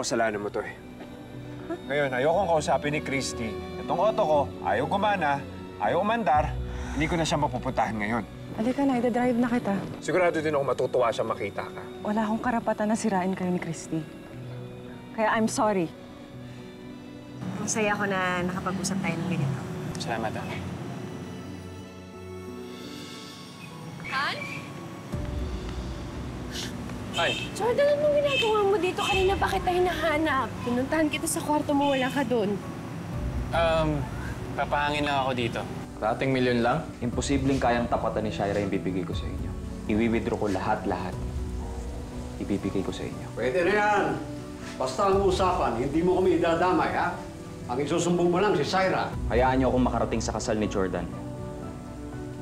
kasalanan mo to eh. Ngayon, ayokong kausapin ni Christy. Itong auto ko, ayaw gumana, ayaw umandar, hindi ko na siya mapupuntahan ngayon. Halika na, ida-drive na kita. Sigurado din ako matutuwa siya makita ka. Wala akong karapatan na sirain kayo ni Christy. Kaya I'm sorry. Masaya ako na nakapag-usap tayo ng ganito. Salamat, ah. Han? Hi. Jordan, anong ginagawa mo dito? Kanina pa kita hinahanap. Pinuntahan kita sa kwarto mo, wala ka doon. Papahangin lang ako dito. Rating milyon lang, imposibleng kayang tapatan ni Shaira yung bibigay ko sa inyo. Iwi-withdraw ko lahat-lahat. Ibibigay ko sa inyo. Pwede na yan. Basta ang usapan, hindi mo kami idadamay, ha? Ang isusumbong mo lang si Shaira. Hayaan niyo akong makarating sa kasal ni Jordan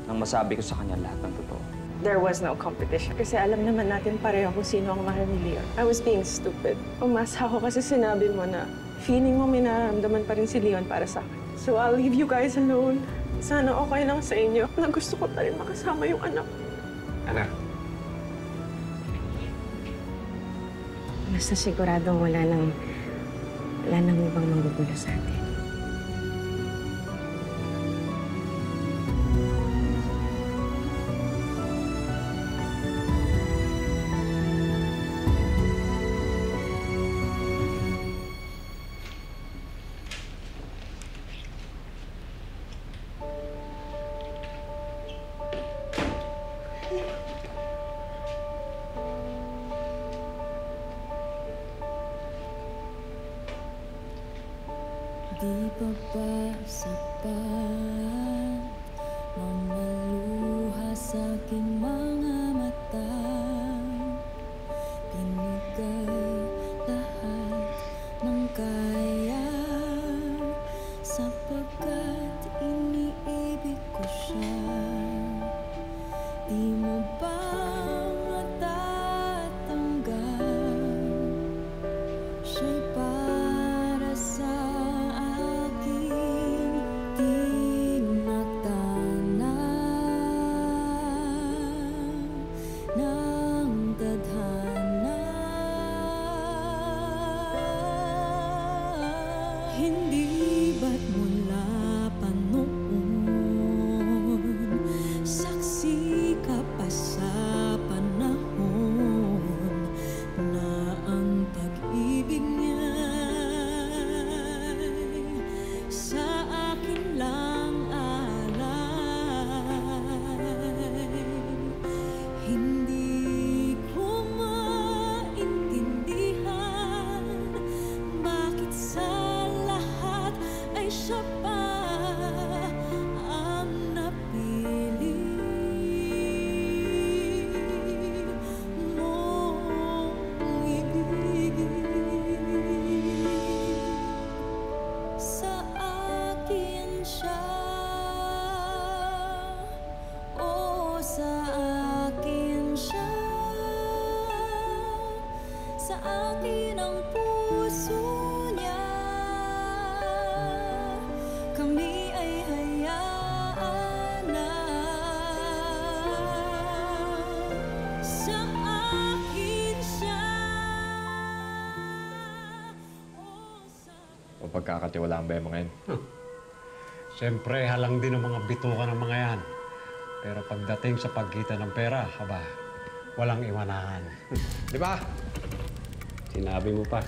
nang masabi ko sa kanya lahat ng totoo. There was no competition. Kasi alam naman natin pareho kung sino ang mahal ni Leon. I was being stupid. Umasa ako kasi sinabi mo na feeling mo may nararamdaman pa rin si Leon para sa akin. So I'll leave you guys alone. Sana okay lang sa inyo na gusto ko pa rin makasama yung anak. Anak. Basta siguradong wala nang ibang magugulo sa atin. Di ba ba sapat mamaluha sa aking mga mata? Binigay lahat ng kaya sapagkat iniibig ko siya. Di mo ba matatanggap siya'y para sa hindi ba't mula pa noon saksi ka pa sa panahon na ang pag-ibig niya'y sa akin lang alay. Hindi ko maintindihan bakit sa ay siya pa ang napili mong ibigin. Sa akin siya, oh sa akin siya, sa akin ang puso niya. Kami ay hayaan na sa akin siya. O pagkakatiwalaan ba yung mga yan? Siyempre, halang din ang mga bituka ng mga yan. Pero pagdating sa pagkita ng pera, aba, walang iwanahan. Di ba? Sinabi mo pa.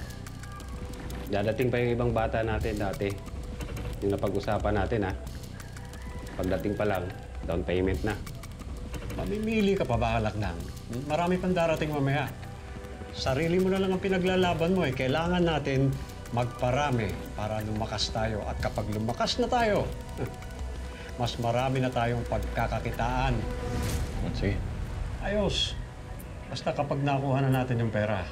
Dadating pa yung ibang bata natin dati. Yung napag-usapan natin, ha? Pagdating pa lang, down payment na. Mamimili ka pa ba, Alaknang? Marami pang darating mamaya. Sarili mo na lang ang pinaglalaban mo, eh. Kailangan natin magparami para lumakas tayo. At kapag lumakas na tayo, mas marami na tayong pagkakakitaan. Sige. Ayos. Basta kapag nakuha na natin yung pera,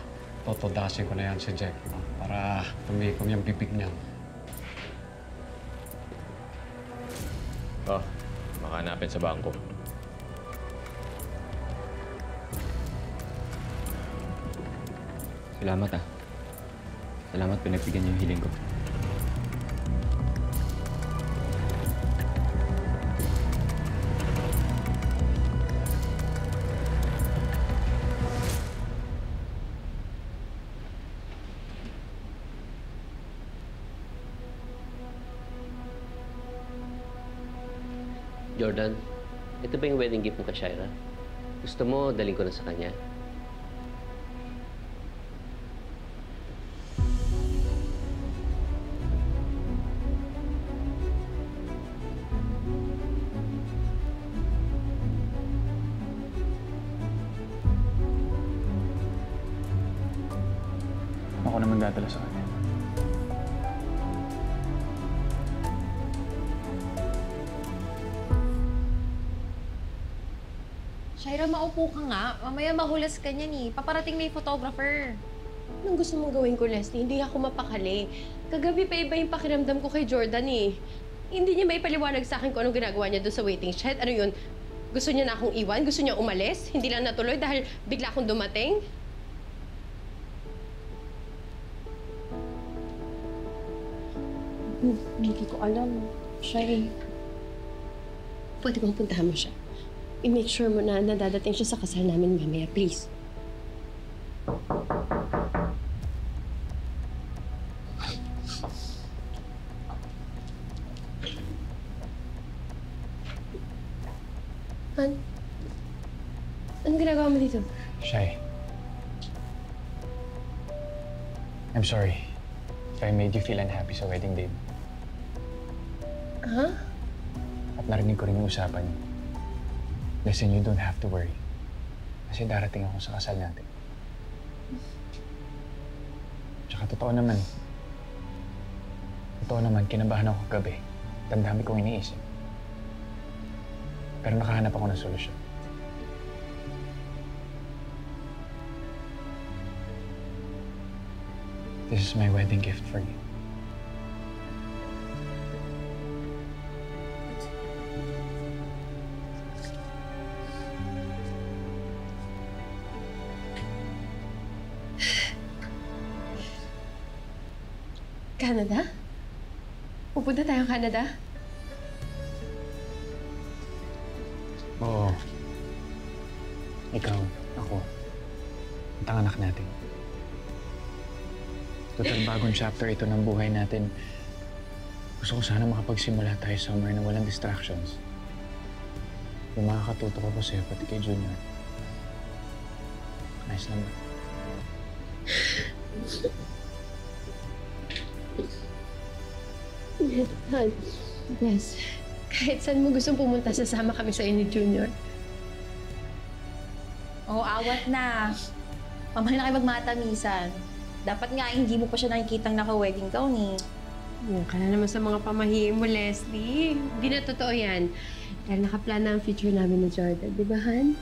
totodasin ko na yan si Jack para tumikom yung bibig niya. Oh, baka hanapin sa bangko. Salamat, ah. Salamat, pinagbigyan niyo yung hiling ko. Jordan, ito ba yung wedding gift mo kay Shaira? Gusto mo, daling ko na sa kanya? Ako naman dadala sa kanya. Shaira, maupo ka nga. Mamaya mahulas ka niyan eh. Paparating na yung photographer. Anong gusto mong gawin ko, Leslie? Hindi ako mapakali. Kagabi pa iba yung pakiramdam ko kay Jordan eh. Hindi niya maipaliwanag sa akin kung anong ginagawa niya doon sa waiting shed. Ano yun? Gusto niya na akong iwan? Gusto niya umalis? Hindi lang natuloy dahil bigla akong dumating? Hindi ko alam. Shy. Pwede bang puntahan mo siya? I-make sure mo na nadadating siya sa kasal namin mamaya, please. Han? Anong ginagawa mo dito? Shy. I'm sorry if I made you feel unhappy sa wedding day mo. Ha? At narinig ko rin yung usapan niyo. Listen, you don't have to worry. Kasi darating ako sa kasal natin. Tsaka totoo naman, kinabahan ako kagabi. Ang dami kong iniisip. Pero nakahanap ako ng solusyon. This is my wedding gift for you. Canada? Pupunta tayong Canada? Oo. Ikaw, ako, ang anak natin. Total bagong chapter ito ng buhay natin. Gusto ko sana makapagsimula tayo somewhere na walang distractions. Yung makakatuto ko sa'yo, pati kay Junior. Nice lang ba? Han, yes. Kahit saan mo gustong pumunta, sasama kami sa'yo ni Junior. Oo, awat na. Mamahal na kayo magmatamisan. Dapat nga hindi mo pa siya nakikitang naka-wedding gown eh. Yan ka na naman sa mga pamahiin mo, Leslie. Hindi na totoo yan. Dahil nakaplan na ang future namin ni Jordan, di ba, Han?